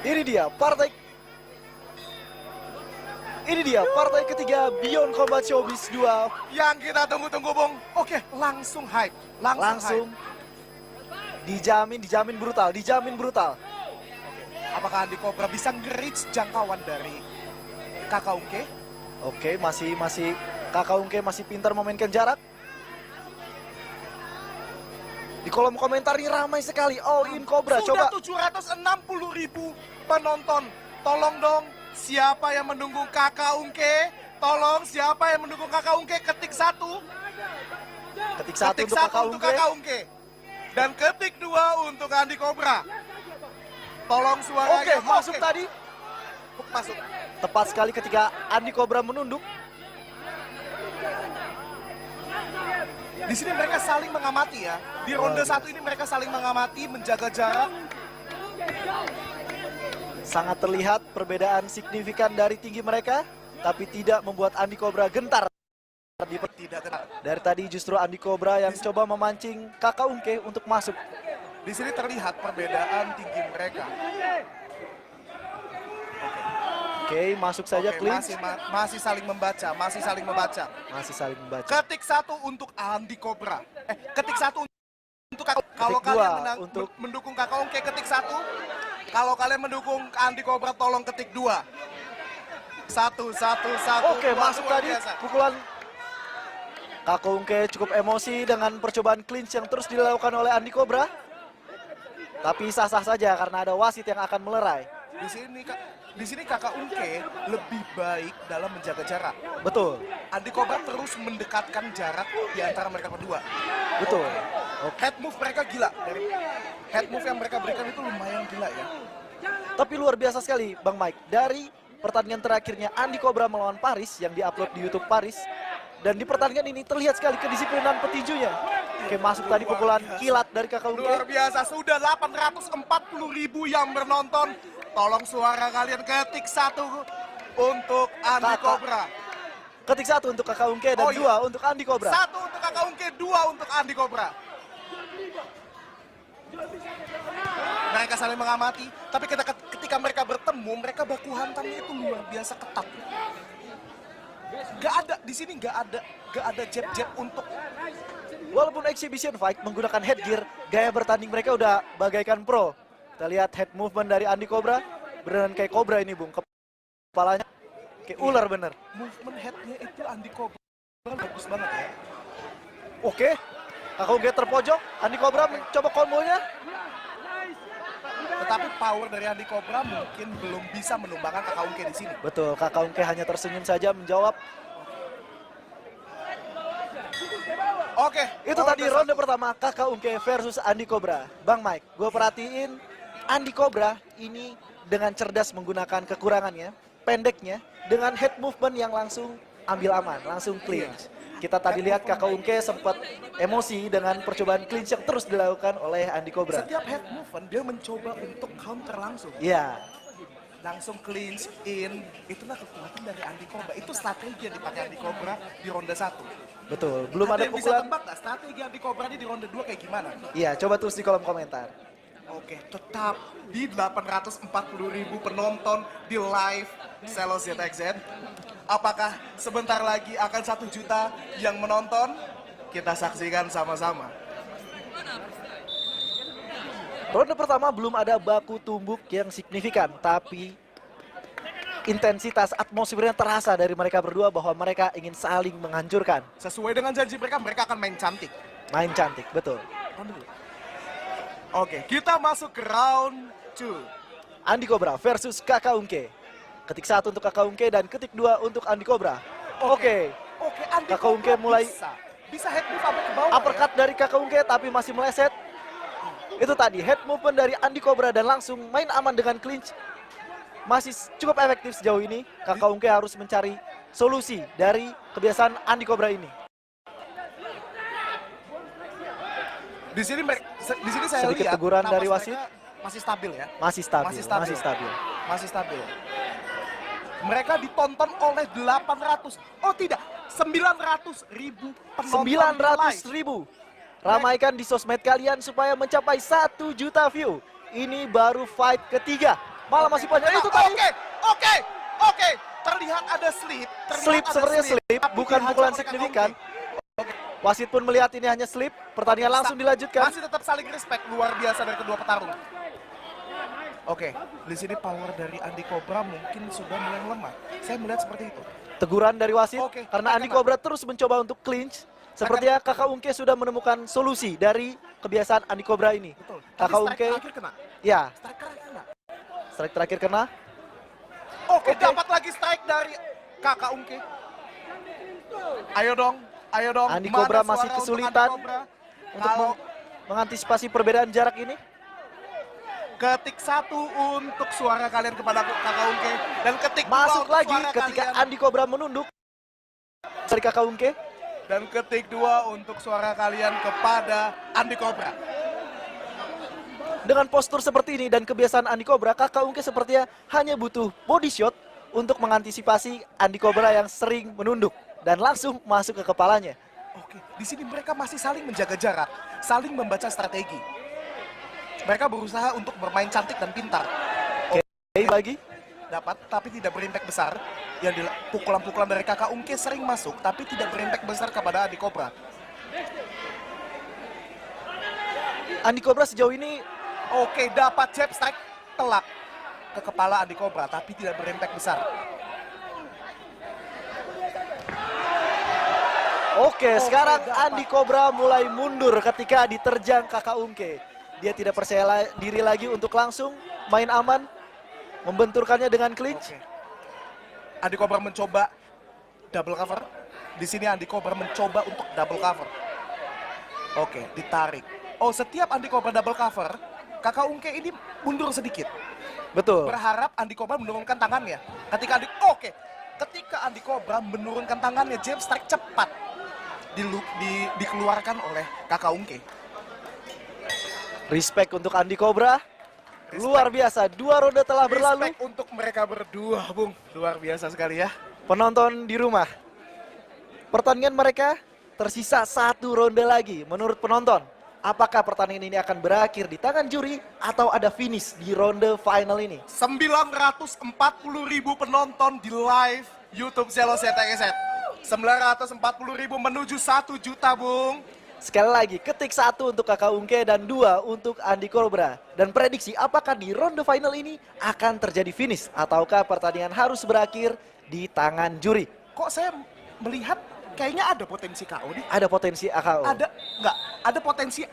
Ini dia partai ketiga Beyond Combat Showbiz 2 yang kita tunggu-tunggu, Bung. Oke, langsung hype. Langsung dijamin brutal. Apakah Andi Cobra bisa nge-reach jangkauan dari Kakak Ungke? Oke, masih Kakak Ungke masih pintar memainkan jarak. Di kolom komentar ini ramai sekali. All in Cobra. Sudah Coba 760.000 penonton. Tolong dong, siapa yang mendukung Kakak Ungke? Tolong, siapa yang mendukung Kakak Ungke? Ketik satu. ketik satu untuk Kakak Ungke. Dan ketik 2 untuk Andi Cobra. Tolong suaranya. Oke, masuk tadi. Masuk. Tepat sekali ketika Andi Cobra menunduk. Di sini mereka saling mengamati ya. Di ronde 1 ini mereka saling mengamati, menjaga jarak. Sangat terlihat perbedaan signifikan dari tinggi mereka, tapi tidak membuat Andi Cobra gentar. Tidak kenal. Dari tadi justru Andi Cobra yang coba memancing Kakak Ungke untuk masuk. Di sini terlihat perbedaan tinggi mereka. Oke, masuk saja Oke, clinch. masih saling membaca. Masih saling membaca. Ketik 1 untuk Andi Cobra. Ketik 1 untuk Kakak. Kalau Ketik dua kalian untuk mendukung Kakak Ungke, ketik 1. Kalau kalian mendukung Andi Cobra, tolong ketik 2. Satu. Oke, masuk tadi pukulan. Kakak Ungke cukup emosi dengan percobaan clinch yang terus dilakukan oleh Andi Cobra. Tapi sah-sah saja karena ada wasit yang akan melerai. Di sini Kakak Ungke lebih baik dalam menjaga jarak. Betul. Andi Cobra terus mendekatkan jarak di antara mereka berdua. Betul. Head move mereka gila. Dari head move yang mereka berikan itu lumayan gila ya. Tapi luar biasa sekali Bang Mike. Dari pertandingan terakhirnya Andi Cobra melawan Paris yang diupload di YouTube Paris. Dan di pertandingan ini terlihat sekali kedisiplinan petinjunya. Oke, masuk tadi pukulan kilat dari Kakak Ungke. Luar biasa, sudah 840.000 yang menonton. Tolong suara kalian ketik 1 untuk Andi Cobra. Ketik 1 untuk Kakak Ungke dan 2 untuk Andi Cobra. 1 untuk Kakak Ungke, 2 untuk Andi Cobra. Mereka saling mengamati, tapi ketika mereka bertemu, mereka baku hantamnya itu luar biasa ketat. Gak ada di sini, gak ada jab untuk. Walaupun exhibition fight menggunakan headgear, gaya bertanding mereka udah bagaikan pro. Kita lihat head movement dari Andi Cobra, beneran kayak Cobra ini, Bung. Kepalanya kayak ular bener. Movement headnya itu Andi Cobra bagus banget ya. Oke, Kakak Ungke terpojok, Andi Cobra mencoba kombonya. Tetapi power dari Andi Cobra mungkin belum bisa menumbangkan Kakak Ungke di sini. Betul, Kakak Ungke hanya tersenyum saja menjawab. Oke, itu tadi ronde pertama Kakak Ungke versus Andi Cobra. Bang Mike, gue perhatiin Andi Cobra ini dengan cerdas menggunakan kekurangannya, pendeknya, dengan head movement yang langsung ambil aman, langsung clinch. Kita tadi lihat Kakak Ungke sempat emosi dengan percobaan clinch yang terus dilakukan oleh Andi Cobra. Setiap head movement dia mencoba untuk counter langsung. Iya. Langsung clinch in, itulah kekuatan dari Andi Cobra. Itu strategi yang dipakai Andi Cobra di ronde 1. Betul, belum ada yang pukulan. Bisa tebak gak strategi Andi Cobra ini di ronde 2 kayak gimana? Iya, coba tulis di kolom komentar. Oke, tetap di 840.000 penonton di live Selo ZXZ. Apakah sebentar lagi akan 1 juta yang menonton? Kita saksikan sama-sama. Ronde pertama belum ada baku tumbuk yang signifikan, tapi intensitas atmosfernya terasa dari mereka berdua bahwa mereka ingin saling menghancurkan. Sesuai dengan janji mereka, mereka akan main cantik. Main cantik, betul. Oke, kita masuk ke round 2. Andi Cobra versus Kakak Ungke. Ketik 1 untuk Kakak Ungke dan ketik 2 untuk Andi Cobra. Oke, Andi Kakak Ungke mulai bisa head move sampai ke bawah. Uppercut ya? Dari Kakak Ungke tapi masih meleset. Itu tadi head movement dari Andi Cobra dan langsung main aman dengan clinch. Masih cukup efektif sejauh ini. Kakak Ungke harus mencari solusi dari kebiasaan Andi Cobra ini. Di sini saya sedikit lihat teguran dari wasit. Masih stabil ya. Masih stabil. Mereka ditonton oleh 900.000 penonton. 900.000 Ramaikan di sosmed kalian supaya mencapai 1 juta view. Ini baru fight ketiga. Malah masih panjang itu tadi. Oke. Terlihat ada slip. Slip, sepertinya slip, tapi bukan dihajar pukulan oleh signifikan. Oke. Wasit pun melihat ini hanya slip. Pertandingan langsung dilanjutkan. Masih tetap saling respect luar biasa dari kedua petarung. Oke, di sini power dari Andi Cobra mungkin sudah mulai melemah. Saya melihat seperti itu. Teguran dari wasit Oke, karena Andi Cobra terus mencoba untuk clinch. Sepertinya Kakak Ungke sudah menemukan solusi dari kebiasaan Andi Cobra ini. Betul. Kakak Tapi Ungke, strike terakhir kena. ya, Strike terakhir kena. strike terakhir kena. Oke, dapat lagi strike dari Kakak Ungke. Ayo dong. Andi Mana Cobra suara masih untuk kesulitan Andi Cobra? untuk Kalau mengantisipasi perbedaan jarak ini. ketik 1 untuk suara kalian kepada Kakak Ungke dan ketik 2 Masuk untuk lagi suara ketika kalian. Andi Cobra menunduk dari Kakak Ungke. Dan ketik 2 untuk suara kalian kepada Andi Cobra. Dengan postur seperti ini dan kebiasaan Andi Cobra, Kakak Ungke sepertinya hanya butuh body shot untuk mengantisipasi Andi Cobra yang sering menunduk dan langsung masuk ke kepalanya. Oke, di sini mereka masih saling menjaga jarak, saling membaca strategi. Mereka berusaha untuk bermain cantik dan pintar. Oke, bagi Dapat, tapi tidak berimpact besar. Yang pukulan-pukulan dari Kakak Ungke sering masuk, tapi tidak berimpact besar kepada Andi Cobra. Andi Cobra sejauh ini Oke, dapat jab strike telak ke kepala Andi Cobra, tapi tidak berimpact besar. Oke, sekarang dapat. Andi Cobra mulai mundur ketika diterjang Kakak Ungke. Dia tidak percaya diri lagi untuk langsung main aman, membenturkannya dengan clinch. Oke. Andi Cobra mencoba double cover. Di sini Andi Cobra mencoba untuk double cover. Oke, ditarik. Oh, setiap Andi Cobra double cover, Kakak Ungke ini mundur sedikit. Betul. Berharap Andi Cobra menurunkan tangannya. Ketika Andi Cobra menurunkan tangannya, jab strike cepat dikeluarkan oleh Kakak Ungke. Respect untuk Andi Cobra. Luar biasa, 2 ronde telah berlalu. Respect untuk mereka berdua, Bung. Luar biasa sekali ya. Penonton di rumah, pertandingan mereka tersisa 1 ronde lagi. Menurut penonton, apakah pertandingan ini akan berakhir di tangan juri atau ada finish di ronde final ini? 940.000 penonton di live YouTube Zelos YTXZ. 940.000 menuju 1 juta, Bung. Sekali lagi, ketik 1 untuk Kakak Ungke dan 2 untuk Andi Cobra. Dan prediksi apakah di ronde final ini akan terjadi finish ataukah pertandingan harus berakhir di tangan juri? Kok saya melihat kayaknya ada potensi KO nih. Ada potensi AKO. Ada potensi.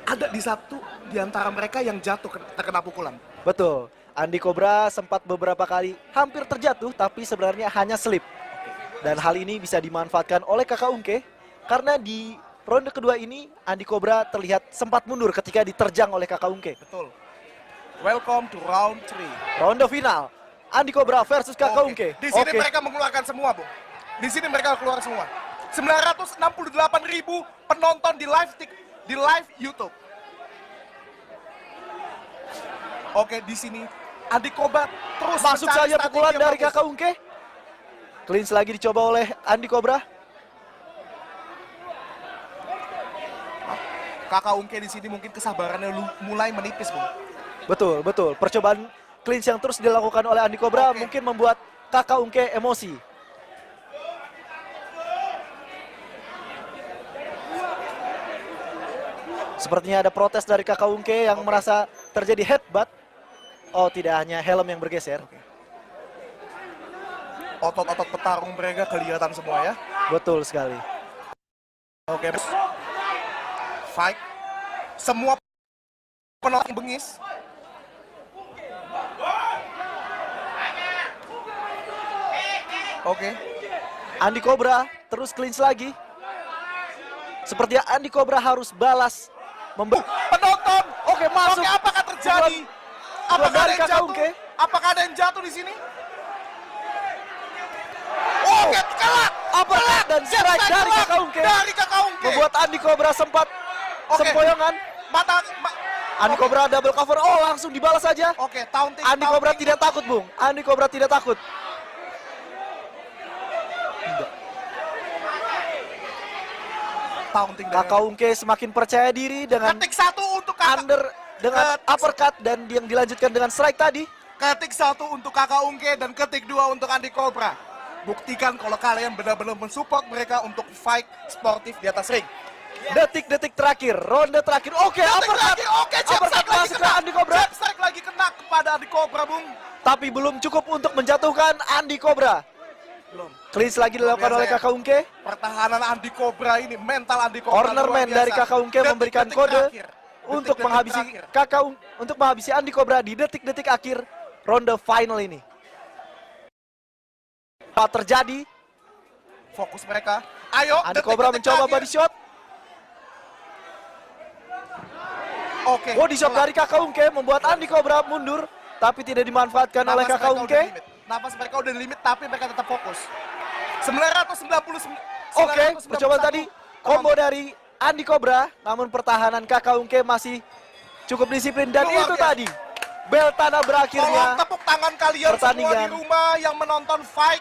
Ada di satu di antara mereka yang jatuh terkena pukulan. Betul. Andi Cobra sempat beberapa kali hampir terjatuh tapi sebenarnya hanya slip. Dan hal ini bisa dimanfaatkan oleh Kakak Ungke karena di ronde kedua ini Andi Cobra terlihat sempat mundur ketika diterjang oleh Kakak Ungke. Betul. Welcome to round 3. Ronde final. Andi Cobra versus Kakak Ungke. Di sini mereka mengeluarkan semua, Bung. Di sini mereka keluar semua. 968.000 penonton di live YouTube. Oke, di sini Andi Cobra terus Masuk mencari saja strategi pukulan yang dari bagus. Kakak Ungke. Clinch lagi dicoba oleh Andi Cobra. Kakak Ungke di sini mungkin kesabarannya mulai menipis, Bung. Betul, betul. Percobaan clinch yang terus dilakukan oleh Andi Cobra mungkin membuat Kakak Ungke emosi. Sepertinya ada protes dari Kakak Ungke yang merasa terjadi headbutt. Oh, tidak hanya helm yang bergeser. Otot-otot petarung mereka kelihatan semua ya. Betul sekali. Oke. Fight. Semua penonton bengis. Oke. Andi Cobra terus clinch lagi. Sepertinya Andi Cobra harus balas. Penonton. Oke, masuk. Oke, apakah terjadi? Apakah dari ada yang Kakak jatuh? Ungke. Apakah ada yang jatuh di sini? Oke, kelak. Uppercut dan strike dari Kelak Kakak Ungke. Dari Kakak Ungke. Membuat Andi Cobra sempat Oke. sempoyongan. Andi Oke. Cobra double cover. Oh, langsung dibalas saja. Oke, taunting. Andi Cobra taunting. tidak takut, Bung. Andi Cobra tidak takut. taunting dari Kakak Ungke semakin percaya diri dengan ketik satu untuk kakak. under dengan Ketik uppercut dan yang dilanjutkan dengan strike tadi. Ketik satu untuk kakak Ungke dan ketik dua untuk Andi Cobra. Buktikan kalau kalian benar-benar mensupport mereka untuk fight sportif di atas ring. Detik-detik terakhir, ronde terakhir. Oke, uppercut. Oke, jab Uppercut strike lagi masuk ke kena. Andi Cobra. Jab strike lagi kena kepada Andi Cobra, Bung. Tapi belum cukup untuk menjatuhkan Andi Cobra. Belum. Clinch lagi dilakukan Biasa oleh ya. Kakak Ungke. Pertahanan Andi Cobra ini, mental Andi Cobra Cornerman luar biasa. dari Kakak Ungke memberikan Detik-detik kode terakhir. untuk Detik-detik menghabisi terakhir. untuk menghabisi Andi Cobra di detik-detik akhir ronde final ini. Apa terjadi? Fokus mereka. Ayo, Andi detik-detik Cobra mencoba terakhir. body shot. Oke. Body shot pelan. dari Kakak Ungke membuat Andi Cobra mundur, tapi tidak dimanfaatkan oleh Napas Kakak mereka Ungke. udah limit. Napas mereka udah di limit, tapi mereka tetap fokus. 999. Oke, percobaan tadi combo dari Andi Cobra, namun pertahanan Kakak Ungke masih cukup disiplin dan Luar itu biasa. tadi bel tanah Tolong berakhirnya. tepuk tangan kalian semua pertandingan. di rumah yang menonton fight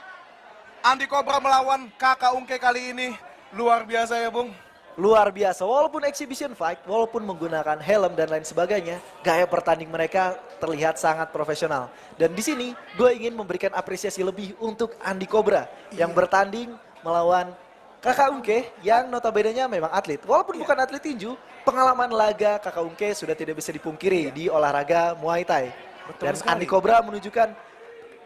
Andi Cobra melawan Kakak Ungke kali ini. Luar biasa ya, Bung. Luar biasa, walaupun exhibition fight, walaupun menggunakan helm dan lain sebagainya, gaya pertanding mereka terlihat sangat profesional. Dan di sini gue ingin memberikan apresiasi lebih untuk Andi Cobra yang bertanding melawan Kakak Ungke yang notabene-nya memang atlet. Walaupun bukan atlet tinju, pengalaman laga Kakak Ungke sudah tidak bisa dipungkiri di olahraga Muay Thai. Betul Dan sekali. Andi Cobra menunjukkan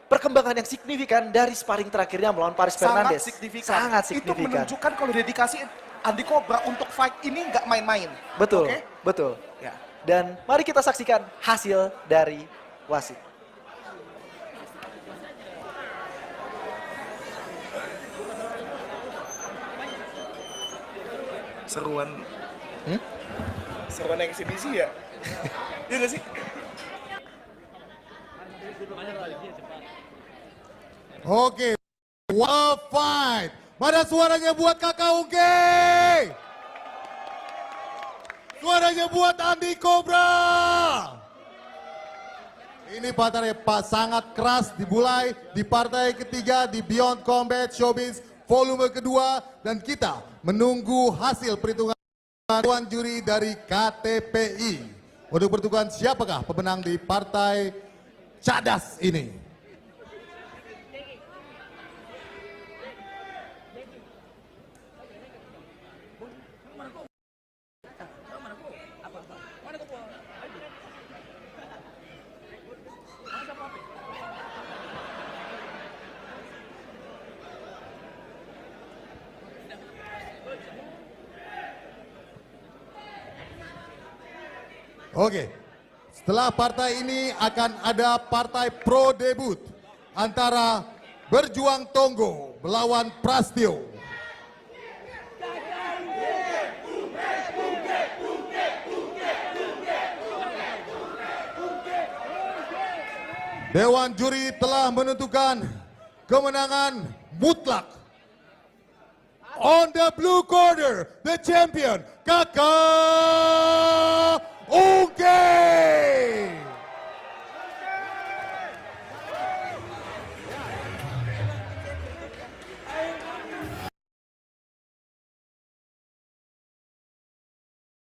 perkembangan yang signifikan dari sparring terakhirnya melawan Paris Sangat Fernandes. signifikan. Sangat Itu signifikan. menunjukkan kalau dedikasi Andi Cobra untuk fight ini nggak main-main. Betul, Oke? betul. Ya. Dan mari kita saksikan hasil dari wasit. Seruan. Seruan eksibisi ya? Iya nggak sih? Oke, what a fight. Mana suaranya buat Kakak Ungke? Suaranya buat Andi Cobra. Ini partai sangat keras dimulai di partai ketiga di Beyond Combat Showbiz volume kedua dan kita menunggu hasil perhitungan tuan juri dari KTPI untuk menentukan siapakah pemenang di partai cadas ini. Oke, setelah partai ini akan ada partai pro debut antara Berjuang Tonggo melawan Prastio. Dewan juri telah menentukan kemenangan mutlak. On the blue corner, the champion, Kakak Ungke.